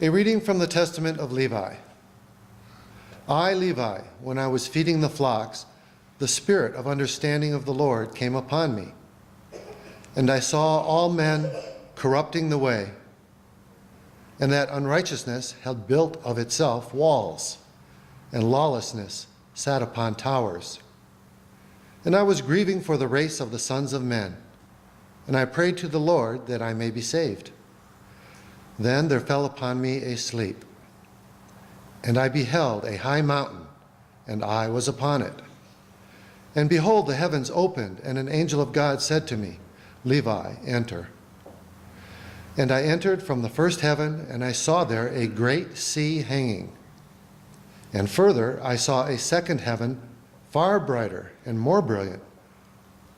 A reading from the Testament of Levi. I, Levi, when I was feeding the flocks, the spirit of understanding of the Lord came upon me, and I saw all men corrupting the way, and that unrighteousness had built of itself walls, and lawlessness sat upon towers. And I was grieving for the race of the sons of men, and I prayed to the Lord that I may be saved. Then there fell upon me a sleep, and I beheld a high mountain, and I was upon it. And behold, the heavens opened, and an angel of God said to me, Levi, enter. And I entered from the first heaven, and I saw there a great sea hanging. And further, I saw a second heaven, far brighter and more brilliant,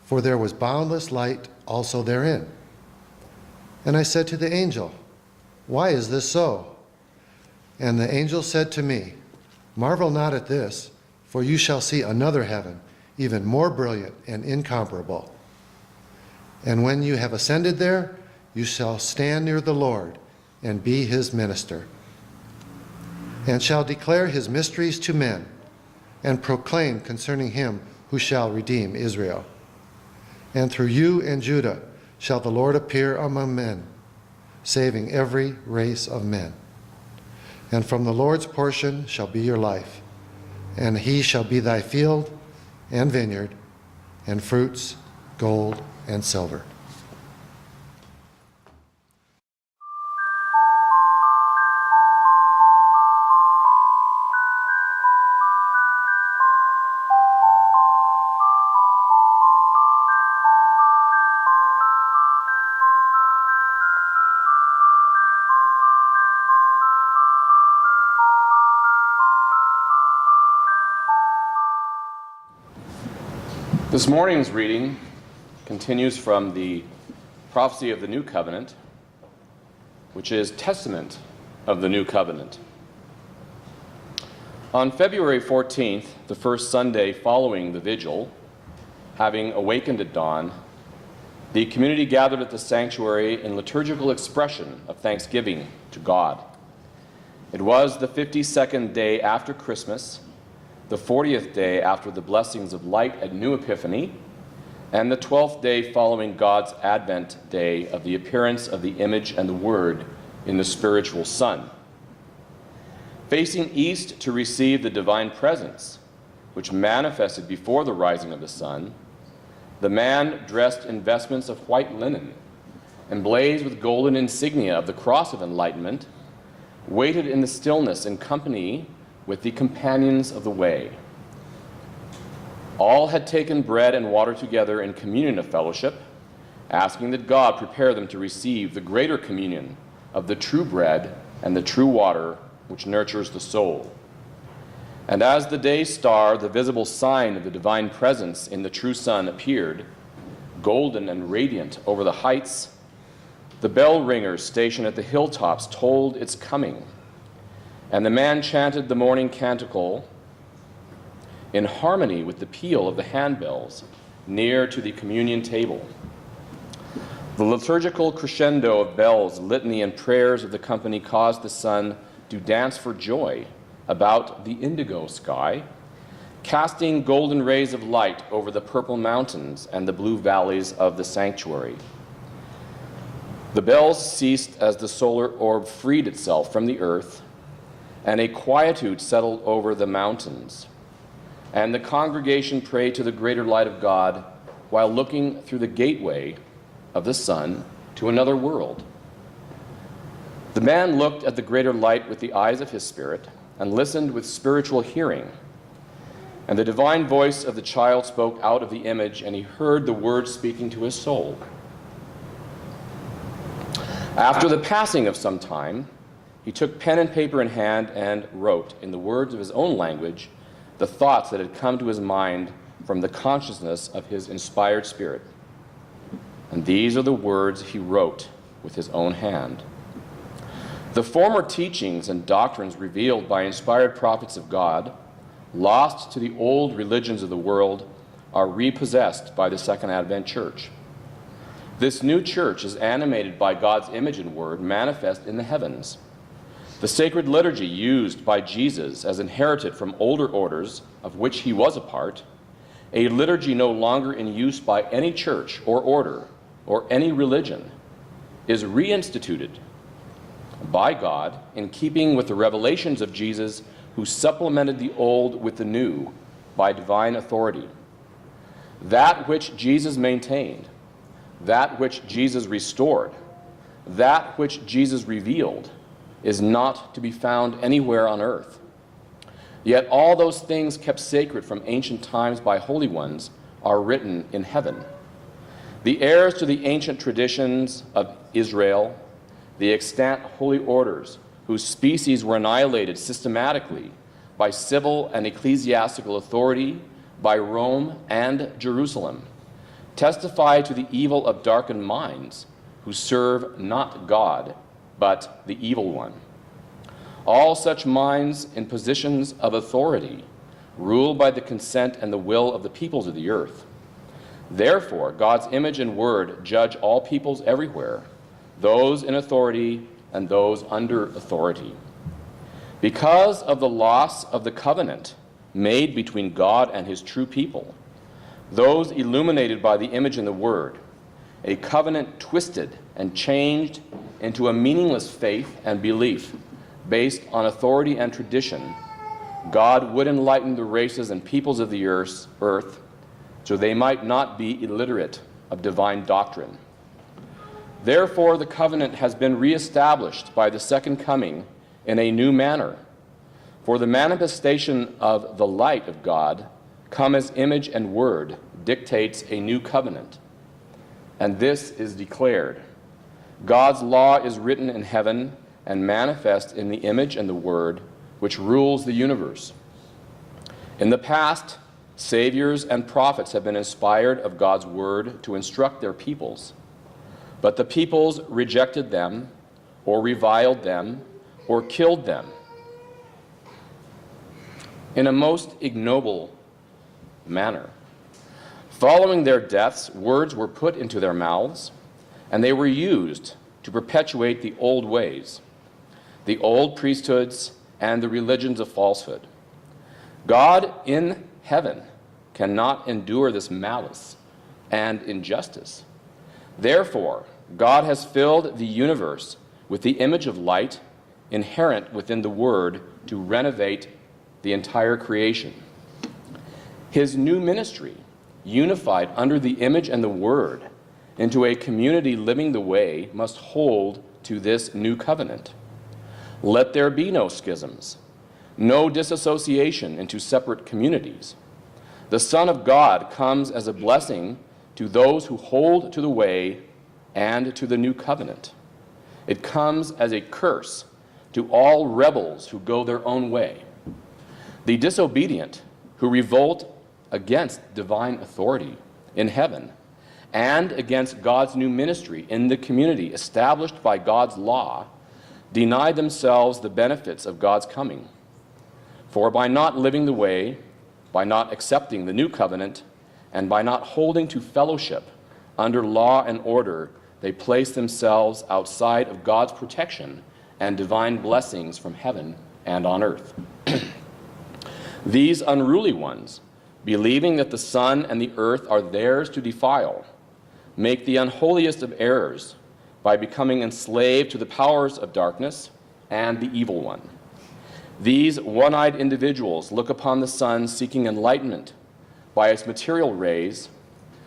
for there was boundless light also therein. And I said to the angel, why is this so? And the angel said to me, marvel not at this, for you shall see another heaven, even more brilliant and incomparable. And when you have ascended there, you shall stand near the Lord and be his minister, and shall declare his mysteries to men, and proclaim concerning him who shall redeem Israel. And through you and Judah shall the Lord appear among men, saving every race of men. And from the Lord's portion shall be your life, and he shall be thy field and vineyard, and fruits, gold, and silver. This morning's reading continues from the Prophecy of the New Covenant, which is Testament of the New Covenant. On February 14th, the first Sunday following the vigil, having awakened at dawn, the community gathered at the sanctuary in liturgical expression of thanksgiving to God. It was the 52nd day after Christmas, the 40th day after the blessings of light at New Epiphany, and the 12th day following God's Advent day of the appearance of the image and the Word in the spiritual sun. Facing east to receive the divine presence, which manifested before the rising of the sun, the man dressed in vestments of white linen, emblazed with golden insignia of the cross of enlightenment, waited in the stillness in company with the companions of the way. All had taken bread and water together in communion of fellowship, asking that God prepare them to receive the greater communion of the true bread and the true water which nurtures the soul. And as the day star, the visible sign of the divine presence in the true sun, appeared, golden and radiant over the heights, the bell ringers stationed at the hilltops told its coming. And the man chanted the morning canticle in harmony with the peal of the handbells near to the communion table. The liturgical crescendo of bells, litany, and prayers of the company caused the sun to dance for joy about the indigo sky, casting golden rays of light over the purple mountains and the blue valleys of the sanctuary. The bells ceased as the solar orb freed itself from the earth, and a quietude settled over the mountains. And the congregation prayed to the greater light of God while looking through the gateway of the sun to another world. The man looked at the greater light with the eyes of his spirit and listened with spiritual hearing. And the divine voice of the child spoke out of the image, and he heard the words speaking to his soul. After the passing of some time, he took pen and paper in hand and wrote, in the words of his own language, the thoughts that had come to his mind from the consciousness of his inspired spirit. And these are the words he wrote with his own hand. The former teachings and doctrines revealed by inspired prophets of God, lost to the old religions of the world, are repossessed by the Second Advent Church. This new church is animated by God's image and word manifest in the heavens. The sacred liturgy used by Jesus as inherited from older orders of which he was a part, a liturgy no longer in use by any church or order or any religion, is reinstituted by God in keeping with the revelations of Jesus, who supplemented the old with the new by divine authority. That which Jesus maintained, that which Jesus restored, that which Jesus revealed, is not to be found anywhere on earth. Yet all those things kept sacred from ancient times by holy ones are written in heaven. The heirs to the ancient traditions of Israel, the extant holy orders whose species were annihilated systematically by civil and ecclesiastical authority by Rome and Jerusalem, testify to the evil of darkened minds who serve not God, but the evil one. All such minds in positions of authority rule by the consent and the will of the peoples of the earth. Therefore, God's image and word judge all peoples everywhere, those in authority and those under authority. Because of the loss of the covenant made between God and his true people, those illuminated by the image and the word, a covenant twisted and changed into a meaningless faith and belief based on authority and tradition, God would enlighten the races and peoples of the earth so they might not be illiterate of divine doctrine. Therefore, the covenant has been reestablished by the second coming in a new manner. For the manifestation of the light of God, come as image and word, dictates a new covenant. And this is declared: God's law is written in heaven and manifest in the image and the word, which rules the universe. In the past, saviors and prophets have been inspired of God's word to instruct their peoples. But the peoples rejected them, or reviled them, or killed them. In a most ignoble manner. Following their deaths, words were put into their mouths, and they were used to perpetuate the old ways, the old priesthoods, and the religions of falsehood. God in heaven cannot endure this malice and injustice. Therefore, God has filled the universe with the image of light inherent within the Word to renovate the entire creation. His new ministry, unified under the image and the Word into a community living the way, must hold to this new covenant. Let there be no schisms, no disassociation into separate communities. The Son of God comes as a blessing to those who hold to the way and to the new covenant. It comes as a curse to all rebels who go their own way. The disobedient who revolt against divine authority in heaven and against God's new ministry in the community established by God's law deny themselves the benefits of God's coming. For by not living the way, by not accepting the new covenant, and by not holding to fellowship under law and order, they place themselves outside of God's protection and divine blessings from heaven and on earth. These unruly ones, believing that the sun and the earth are theirs to defile, make the unholiest of errors by becoming enslaved to the powers of darkness and the evil one. These one-eyed individuals look upon the sun seeking enlightenment by its material rays.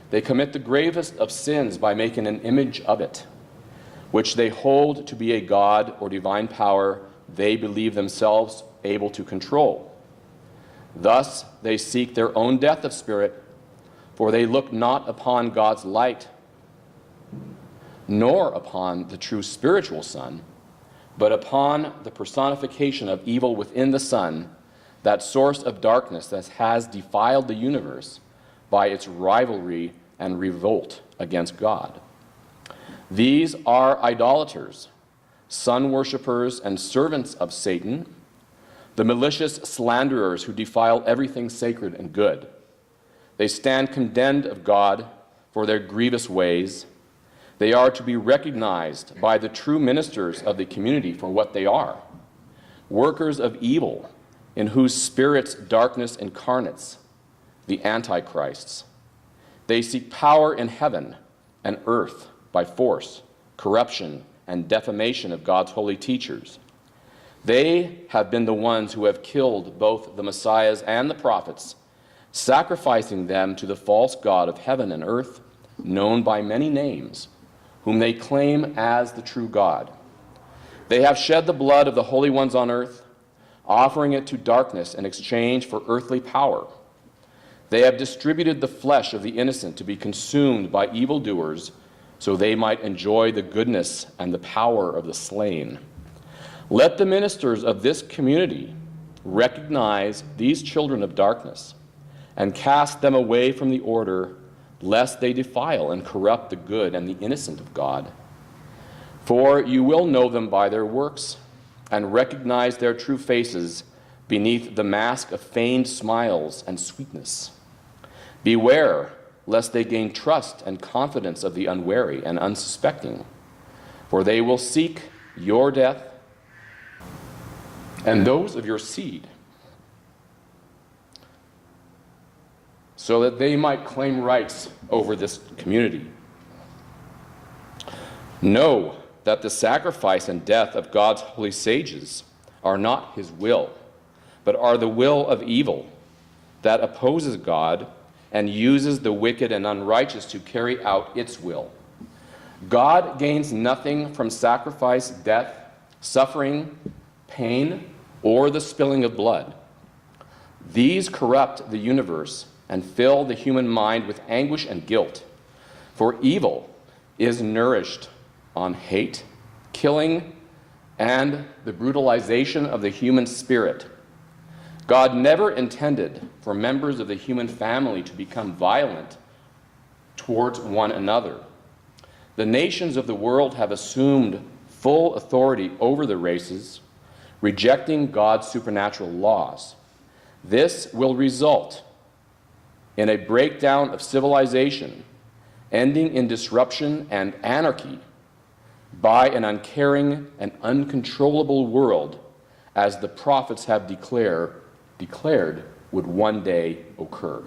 They commit the gravest of sins by making an image of it, which they hold to be a god or divine power they believe themselves able to control. Thus they seek their own death of spirit, for they look not upon God's light, nor upon the true spiritual sun, but upon the personification of evil within the sun, that source of darkness that has defiled the universe by its rivalry and revolt against God. These are idolaters, sun worshippers, and servants of Satan, the malicious slanderers who defile everything sacred and good. They stand condemned of God for their grievous ways. They are to be recognized by the true ministers of the community for what they are, workers of evil, in whose spirits darkness incarnates, the Antichrists. They seek power in heaven and earth by force, corruption, and defamation of God's holy teachers. They have been the ones who have killed both the Messiahs and the prophets, sacrificing them to the false god of heaven and earth, known by many names, whom they claim as the true God. They have shed the blood of the holy ones on earth, offering it to darkness in exchange for earthly power. They have distributed the flesh of the innocent to be consumed by evildoers, so they might enjoy the goodness and the power of the slain. Let the ministers of this community recognize these children of darkness and cast them away from the order, lest they defile and corrupt the good and the innocent of God. For you will know them by their works and recognize their true faces beneath the mask of feigned smiles and sweetness. Beware lest they gain trust and confidence of the unwary and unsuspecting, for they will seek your death and those of your seed, so that they might claim rights over this community. Know that the sacrifice and death of God's holy sages are not his will, but are the will of evil that opposes God and uses the wicked and unrighteous to carry out its will. God gains nothing from sacrifice, death, suffering, pain, or the spilling of blood. These corrupt the universe and fill the human mind with anguish and guilt. For evil is nourished on hate, killing, and the brutalization of the human spirit. God never intended for members of the human family to become violent towards one another. The nations of the world have assumed full authority over the races, rejecting God's supernatural laws. This will result in a breakdown of civilization, ending in disruption and anarchy by an uncaring and uncontrollable world, as the prophets have declared would one day occur.